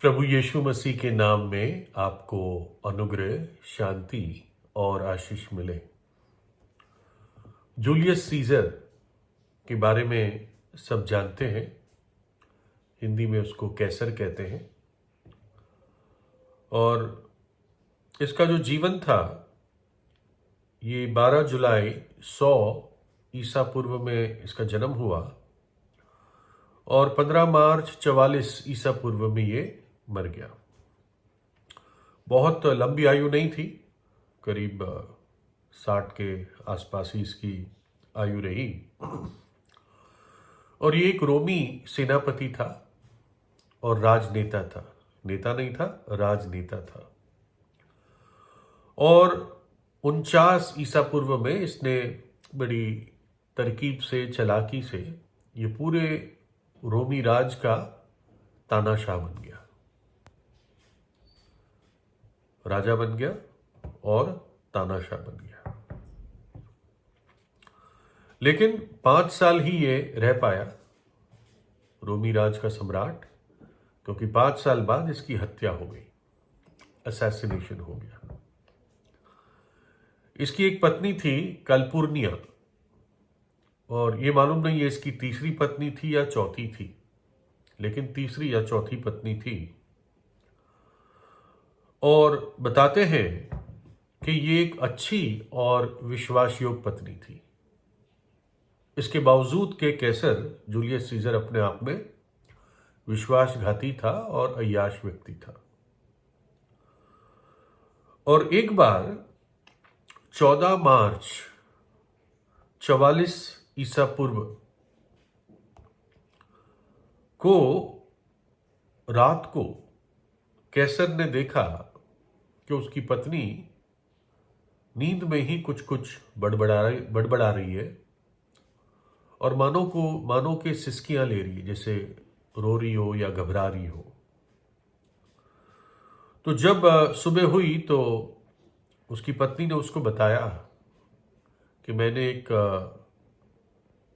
प्रभु यीशु मसीह के नाम में आपको अनुग्रह, शांति और आशीष मिले। जूलियस सीजर के बारे में सब जानते हैं। हिंदी में उसको कैसर कहते हैं। और इसका जो जीवन था ये 12 जुलाई 100 ईसा पूर्व में इसका जन्म हुआ और 15 मार्च 44 ईसा पूर्व में ये मर गया। बहुत लंबी आयु नहीं थी, करीब 60 के आसपास ही इसकी आयु रही। और ये एक रोमी सेनापति था और राजनेता था। नेता नहीं था, राजनेता था। और 49 ईसा पूर्व में इसने बड़ी तरकीब से, चालाकी से ये पूरे रोमी राज का तानाशाह बन गया, राजा बन गया और तानाशाह बन गया। लेकिन 5 साल ही ये रह पाया रोमी राज का सम्राट, क्योंकि 5 साल बाद इसकी हत्या हो गई, असैसिनेशन हो गया। इसकी एक पत्नी थी कलपुर्निया, और ये मालूम नहीं है इसकी तीसरी पत्नी थी या चौथी थी, लेकिन तीसरी या चौथी पत्नी थी। और बताते हैं कि ये एक अच्छी और विश्वास योग्य पत्नी थी। इसके बावजूद के कैसर जूलियस सीजर अपने आप में विश्वासघाती था और अय्याश व्यक्ति था। और एक बार 14 मार्च 44 ईसा पूर्व को रात को कैसर ने देखा कि उसकी पत्नी नींद में ही कुछ कुछ बड़बड़ा रही है और मानो के सिसकियां ले रही है, जैसे रो रही हो या घबरा रही हो। तो जब सुबह हुई तो उसकी पत्नी ने उसको बताया कि मैंने एक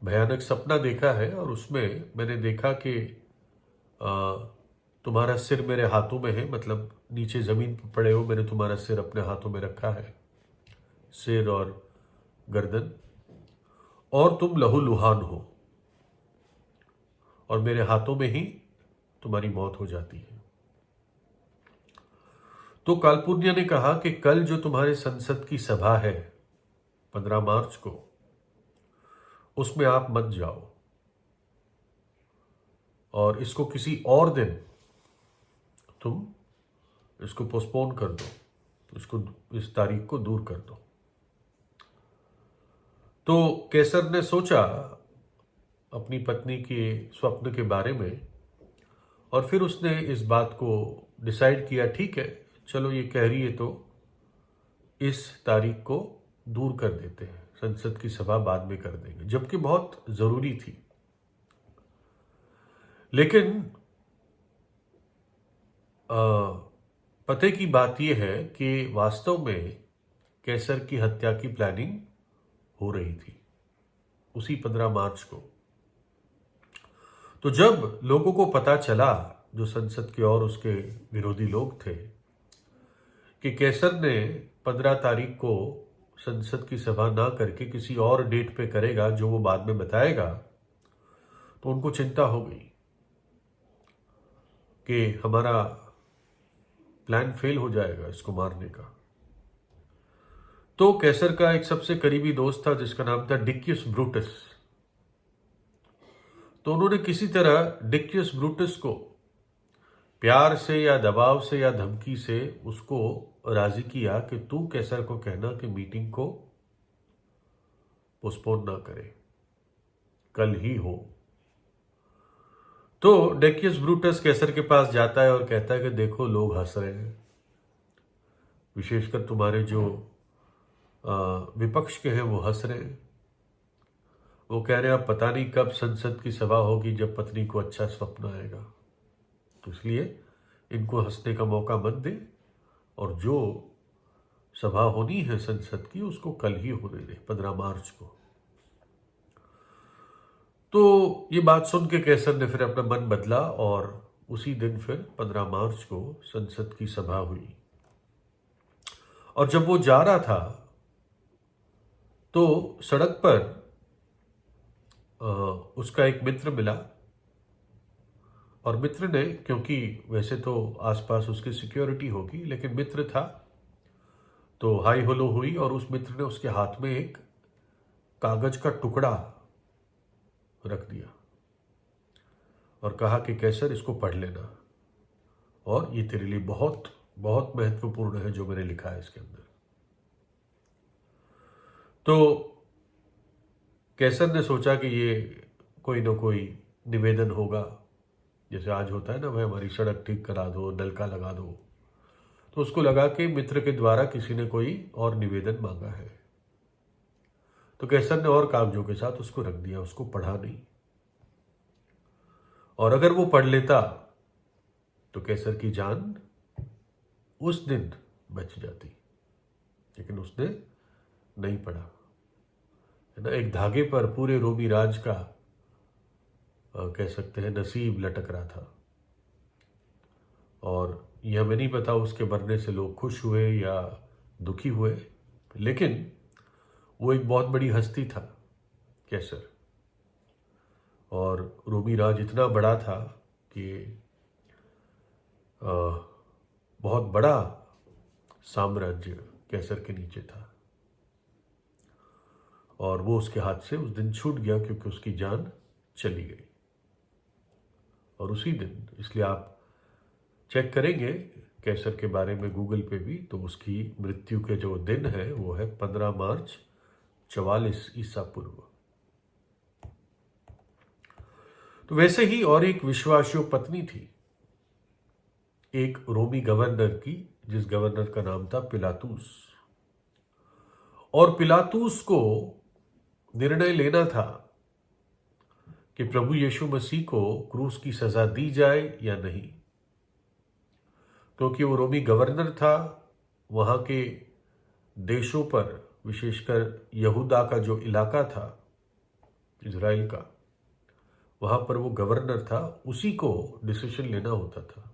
भयानक सपना देखा है और उसमें मैंने देखा कि तुम्हारा सिर मेरे हाथों में है, मतलब नीचे जमीन पर पड़े हो, मैंने तुम्हारा सिर अपने हाथों में रखा है, सिर और गर्दन, और तुम लहूलुहान हो और मेरे हाथों में ही तुम्हारी मौत हो जाती है। तो कालपुर्निया ने कहा कि कल जो तुम्हारे संसद की सभा है 15 मार्च को, उसमें आप मत जाओ और इसको किसी और दिन तुम इसको पोस्टपोन कर दो, इसको इस तारीख को दूर कर दो। तो कैसर ने सोचा अपनी पत्नी के स्वप्न के बारे में और फिर उसने इस बात को डिसाइड किया, ठीक है चलो ये कह रही है तो इस तारीख को दूर कर देते हैं, संसद की सभा बाद में कर देंगे, जबकि बहुत जरूरी थी। लेकिन पते की बात यह है कि वास्तव में कैसर की हत्या की प्लानिंग हो रही थी उसी 15 मार्च को। तो जब लोगों को पता चला, जो संसद के और उसके विरोधी लोग थे, कि कैसर ने 15 तारीख को संसद की सभा ना करके किसी और डेट पे करेगा जो वो बाद में बताएगा, तो उनको चिंता हो गई कि हमारा प्लान फेल हो जाएगा इसको मारने का। तो कैसर का एक सबसे करीबी दोस्त था जिसका नाम था डिक्यस ब्रूटस। तो उन्होंने किसी तरह डिक्यस ब्रूटस को प्यार से या दबाव से या धमकी से उसको राजी किया कि तू कैसर को कहना कि मीटिंग को पोस्टपोन ना करे, कल ही हो। तो डेकियस ब्रूटस कैसर के पास जाता है और कहता है कि देखो लोग हंस रहे हैं, विशेषकर तुम्हारे जो विपक्ष के हैं वो हंस रहे हैं। वो कह रहे हैं अब पता नहीं कब संसद की सभा होगी जब पत्नी को अच्छा स्वप्न आएगा, तो इसलिए इनको हंसने का मौका मत दे और जो सभा होनी है संसद की उसको कल ही होने दे, 15 मार्च को। तो ये बात सुन के कैसर ने फिर अपना मन बदला और उसी दिन फिर 15 मार्च को संसद की सभा हुई। और जब वो जा रहा था तो सड़क पर उसका एक मित्र मिला, और मित्र ने, क्योंकि वैसे तो आसपास उसकी सिक्योरिटी होगी लेकिन मित्र था, तो हाई हेलो हुई और उस मित्र ने उसके हाथ में एक कागज का टुकड़ा रख दिया और कहा कि कैसर, इसको पढ़ लेना और ये तेरे लिए बहुत बहुत महत्वपूर्ण है जो मैंने लिखा है इसके अंदर। तो कैसर ने सोचा कि ये कोई ना कोई निवेदन होगा, जैसे आज होता है ना, भाई हमारी सड़क ठीक करा दो, नलका लगा दो। तो उसको लगा कि मित्र के द्वारा किसी ने कोई और निवेदन मांगा है। तो कैसर ने और कागजों के साथ उसको रख दिया, उसको पढ़ा नहीं। और अगर वो पढ़ लेता तो कैसर की जान उस दिन बच जाती, लेकिन उसने नहीं पढ़ा, है ना। एक धागे पर पूरे रोमी राज का कह सकते हैं नसीब लटक रहा था। और यह हमें नहीं पता उसके मरने से लोग खुश हुए या दुखी हुए, लेकिन वो एक बहुत बड़ी हस्ती था कैसर। और रोमी राज इतना बड़ा था कि बहुत बड़ा साम्राज्य कैसर के नीचे था, और वो उसके हाथ से उस दिन छूट गया क्योंकि उसकी जान चली गई। और उसी दिन, इसलिए आप चेक करेंगे कैसर के बारे में गूगल पे भी, तो उसकी मृत्यु के जो दिन है वो है 15 मार्च 44 ईसा पूर्व। तो वैसे ही और एक विश्वासयोग्य पत्नी थी एक रोमी गवर्नर की, जिस गवर्नर का नाम था पिलातूस। और पिलातूस को निर्णय लेना था कि प्रभु यीशु मसीह को क्रूस की सजा दी जाए या नहीं, क्योंकि वो रोमी गवर्नर था। वहां के देशों पर, विशेषकर यहूदा का जो इलाका था इजराइल का, वहां पर वो गवर्नर था, उसी को डिसीजन लेना होता था।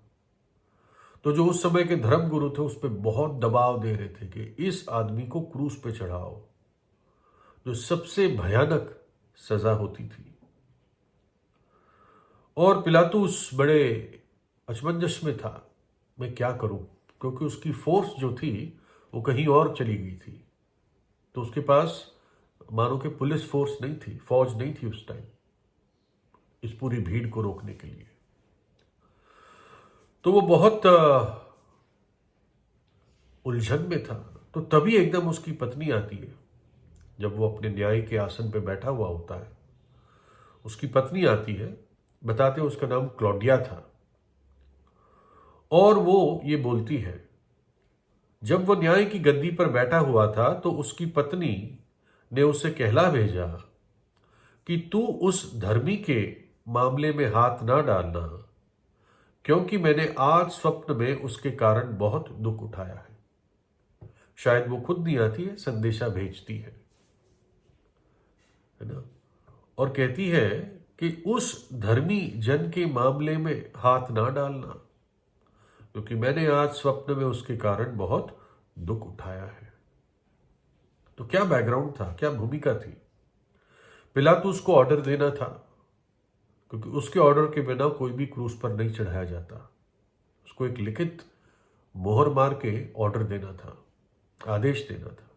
तो जो उस समय के धर्म गुरु थे उस पर बहुत दबाव दे रहे थे कि इस आदमी को क्रूस पे चढ़ाओ, जो सबसे भयानक सजा होती थी। और पिलातूस बड़े अचमंजस में था, मैं क्या करूं, क्योंकि उसकी फोर्स जो थी वो कहीं और चली गई थी। तो उसके पास मानो कि पुलिस फोर्स नहीं थी, फौज नहीं थी उस टाइम इस पूरी भीड़ को रोकने के लिए। तो वो बहुत उलझन में था। तो तभी एकदम उसकी पत्नी आती है, जब वो अपने न्याय के आसन पे बैठा हुआ होता है, उसकी पत्नी आती है, बताते हैं उसका नाम क्लौडिया था। और वो ये बोलती है, जब वो न्याय की गद्दी पर बैठा हुआ था तो उसकी पत्नी ने उसे कहला भेजा कि तू उस धर्मी के मामले में हाथ ना डालना, क्योंकि मैंने आज स्वप्न में उसके कारण बहुत दुख उठाया है। शायद वो खुद नहीं आती है, संदेशा भेजती है ना। और कहती है कि उस धर्मी जन के मामले में हाथ ना डालना, क्योंकि मैंने आज स्वप्न में उसके कारण बहुत दुख उठाया है। तो क्या बैकग्राउंड था, क्या भूमिका थी? पिलातूस को ऑर्डर देना था, क्योंकि उसके ऑर्डर के बिना कोई भी क्रूस पर नहीं चढ़ाया जाता। उसको एक लिखित मोहर मार के ऑर्डर देना था, आदेश देना था।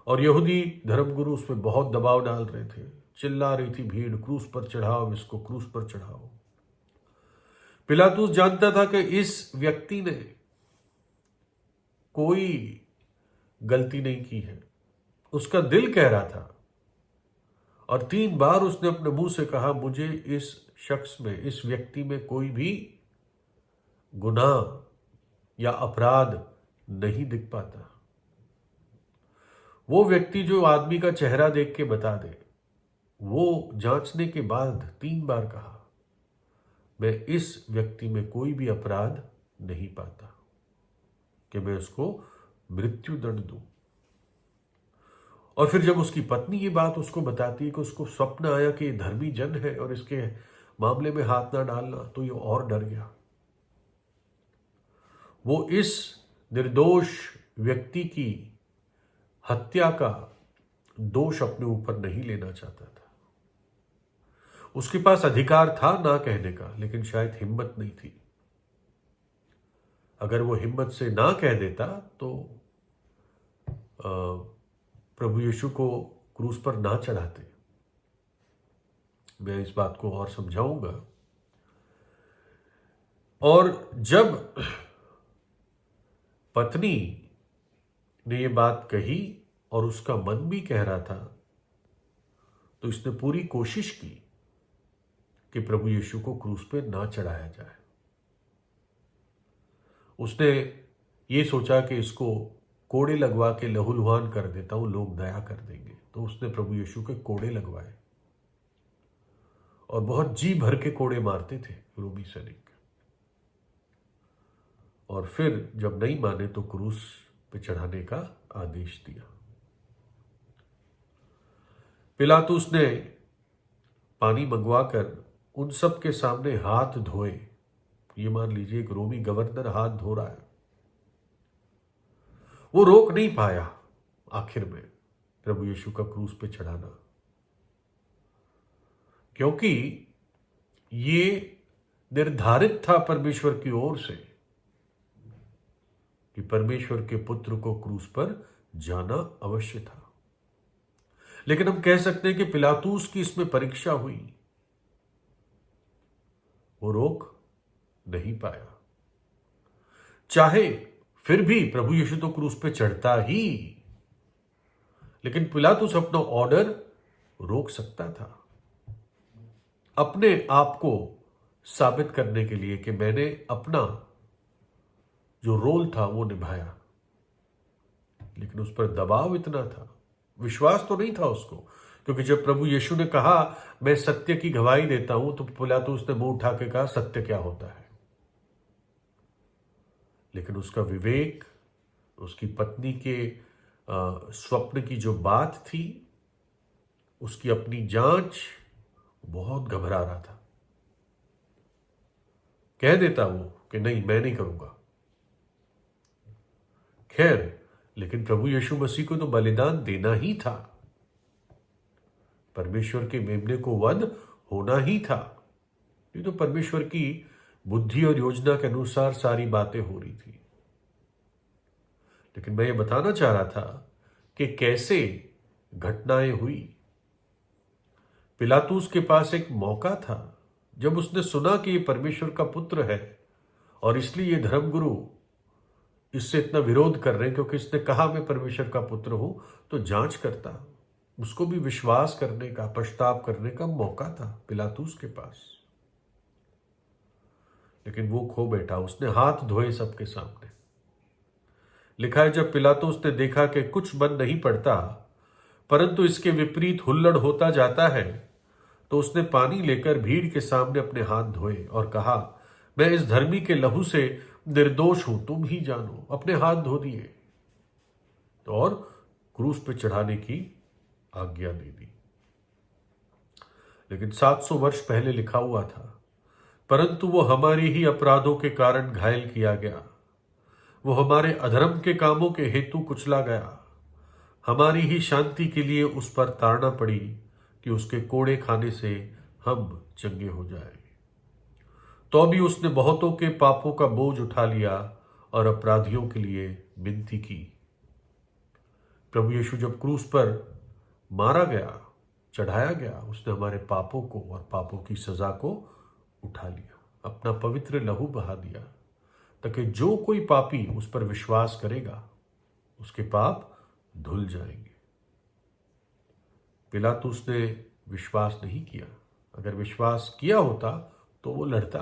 और यहूदी धर्मगुरु उस पर बहुत दबाव डाल रहे थे, चिल्ला रही थी भीड़, क्रूस पर चढ़ाओ इसको, क्रूस पर चढ़ाओ। पिलातूस जानता था कि इस व्यक्ति ने कोई गलती नहीं की है, उसका दिल कह रहा था। और 3 बार उसने अपने मुंह से कहा, मुझे इस शख्स में, इस व्यक्ति में कोई भी गुनाह या अपराध नहीं दिख पाता। वो व्यक्ति जो आदमी का चेहरा देख के बता दे, वो जांचने के बाद 3 बार कहा, मैं इस व्यक्ति में कोई भी अपराध नहीं पाता कि मैं उसको मृत्यु दंड दूं। और फिर जब उसकी पत्नी ये बात उसको बताती है कि उसको स्वप्न आया कि ये धर्मी जन है और इसके मामले में हाथ ना डालना, तो ये और डर गया। वो इस निर्दोष व्यक्ति की हत्या का दोष अपने ऊपर नहीं लेना चाहता था। उसके पास अधिकार था ना कहने का, लेकिन शायद हिम्मत नहीं थी। अगर वो हिम्मत से ना कह देता तो प्रभु यीशु को क्रूस पर ना चढ़ाते। मैं इस बात को और समझाऊंगा। और जब पत्नी ने ये बात कही और उसका मन भी कह रहा था, तो इसने पूरी कोशिश की कि प्रभु यीशु को क्रूस पे ना चढ़ाया जाए। उसने ये सोचा कि इसको कोड़े लगवा के लहूलुहान कर देता हूं, लोग दया कर देंगे। तो उसने प्रभु यीशु के कोड़े लगवाए और बहुत जी भर के कोड़े मारते थे रोमी सैनिक। और फिर जब नहीं माने तो क्रूस पे चढ़ाने का आदेश दिया। पिलातुस ने पानी मंगवाकर उन सब के सामने हाथ धोए। ये मान लीजिए एक रोमी गवर्नर हाथ धो रहा है। वो रोक नहीं पाया आखिर में प्रभु यीशु का क्रूस पे चढ़ाना, क्योंकि ये निर्धारित था परमेश्वर की ओर से कि परमेश्वर के पुत्र को क्रूस पर जाना अवश्य था। लेकिन हम कह सकते हैं कि पिलातुस की इसमें परीक्षा हुई। वो रोक नहीं पाया। चाहे फिर भी प्रभु यीशु तो क्रूस पे चढ़ता ही, लेकिन पिलातुस अपना ऑर्डर रोक सकता था अपने आप को साबित करने के लिए कि मैंने अपना जो रोल था वो निभाया। लेकिन उस पर दबाव इतना था, विश्वास तो नहीं था उसको, क्योंकि जब प्रभु यीशु ने कहा मैं सत्य की गवाही देता हूं, तो पिलातुस ने मुंह उठा के कहा सत्य क्या होता है। लेकिन उसका विवेक, उसकी पत्नी के स्वप्न की जो बात थी, उसकी अपनी जांच, बहुत घबरा रहा था। कह देता वो कि नहीं, मैं नहीं करूंगा। खैर, लेकिन प्रभु यीशु मसीह को तो बलिदान देना ही था। परमेश्वर के मेमने को वध होना ही था। ये तो परमेश्वर की बुद्धि और योजना के अनुसार सारी बातें हो रही थी। लेकिन मैं ये बताना चाह रहा था कि कैसे घटनाएं हुई। पिलातुस के पास एक मौका था, जब उसने सुना कि ये परमेश्वर का पुत्र है और इसलिए ये धर्मगुरु इससे इतना विरोध कर रहे हैं क्योंकि इसने कहा मैं परमेश्वर का पुत्र हूं, तो जांच करता। उसको भी विश्वास करने का, पछताव करने का मौका था पिलातुस के पास। लेकिन वो खो बैठा। उसने हाथ धोए सबके सामने। लिखा है जब पिलातुस ने देखा कि कुछ बन नहीं पड़ता परंतु इसके विपरीत हुल्लड़ होता जाता है, तो उसने पानी लेकर भीड़ के सामने अपने हाथ धोए और कहा मैं इस धर्मी के लहू से निर्दोष हूं, तुम ही जानो। अपने हाथ धो दिए और क्रूस पे चढ़ाने की आज्ञा दे दी। लेकिन 700 वर्ष पहले लिखा हुआ था, परंतु वो हमारी ही अपराधों के कारण घायल किया गया, वो हमारे अधर्म के कामों के हेतु कुचला गया, हमारी ही शांति के लिए उस पर ताड़ना पड़ी कि उसके कोड़े खाने से हम चंगे हो जाए। तो भी उसने बहुतों के पापों का बोझ उठा लिया और अपराधियों के लिए विनती की। प्रभु यीशु जब क्रूस पर मारा गया, चढ़ाया गया, उसने हमारे पापों को और पापों की सजा को उठा लिया, अपना पवित्र लहू बहा दिया, ताकि जो कोई पापी उस पर विश्वास करेगा उसके पाप धुल जाएंगे। पिलातुस ने विश्वास नहीं किया। अगर विश्वास किया होता तो वो लड़ता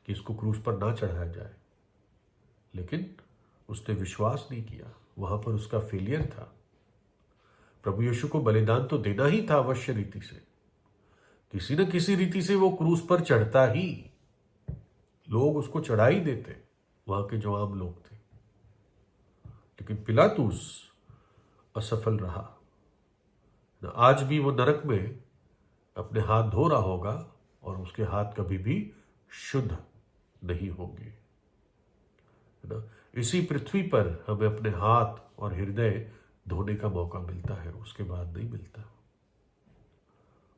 कि इसको क्रूस पर ना चढ़ाया जाए, लेकिन उसने विश्वास नहीं किया। वहां पर उसका फेलियर था। प्रभु यीशु को बलिदान तो देना ही था अवश्य रीति से, किसी न किसी रीति से वो क्रूस पर चढ़ता ही। लोग उसको चढ़ा ही देते, वहां के जो आम लोग थे। लेकिन पिलातुस असफल रहा। आज भी वो नरक में अपने हाथ धो रहा होगा, और उसके हाथ कभी भी शुद्ध नहीं होंगे, है ना। इसी पृथ्वी पर हमें अपने हाथ और हृदय धोने का मौका मिलता है, उसके बाद नहीं मिलता।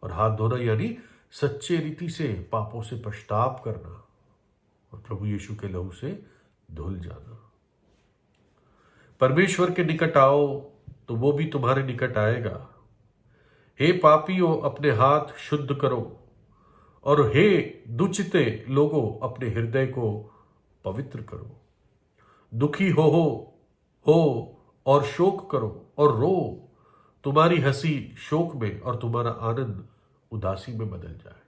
और हाथ धोना यानी सच्चे रीति से पापों से पश्चाताप करना और प्रभु यीशु के लहू से धुल जाना। परमेश्वर के निकट आओ तो वो भी तुम्हारे निकट आएगा। हे पापियों, अपने हाथ शुद्ध करो, और हे दुचिते लोगों, अपने हृदय को पवित्र करो। दुखी हो और शोक करो और रो। तुम्हारी हंसी शोक में और तुम्हारा आनंद उदासी में बदल जाए।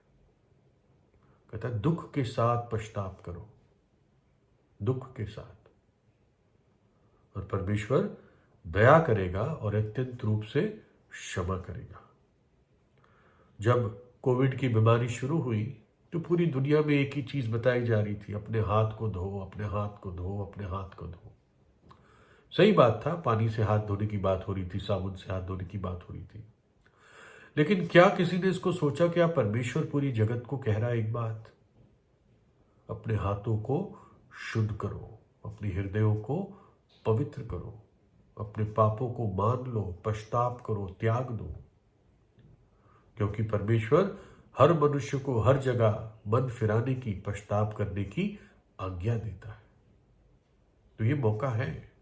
कहता है दुख के साथ पश्चाताप करो, दुख के साथ, और परमेश्वर दया करेगा और अत्यंत रूप से क्षमा करेगा। जब कोविड की बीमारी शुरू हुई तो पूरी दुनिया में एक ही चीज बताई जा रही थी, अपने हाथ को धो, अपने हाथ को धो, अपने हाथ को धो। सही बात था, पानी से हाथ धोने की बात हो रही थी, साबुन से हाथ धोने की बात हो रही थी। लेकिन क्या किसी ने इसको सोचा? क्या परमेश्वर पूरी जगत को कह रहा है एक बात, अपने हाथों को शुद्ध करो, अपने हृदयों को पवित्र करो, अपने पापों को मान लो, पश्चाताप करो, त्याग दो। क्योंकि परमेश्वर हर मनुष्य को हर जगह मन फिराने की, पश्चाताप करने की आज्ञा देता है। तो ये मौका है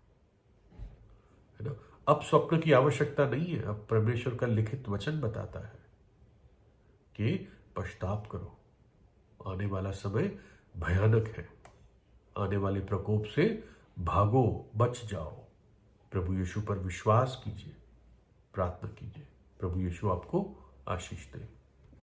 ना। अब स्वप्न की आवश्यकता नहीं है, अब परमेश्वर का लिखित वचन बताता है कि पश्चाताप करो। आने वाला समय भयानक है, आने वाले प्रकोप से भागो, बच जाओ। प्रभु यीशु पर विश्वास कीजिए, प्रार्थना कीजिए। प्रभु यीशु आपको आशीष दे।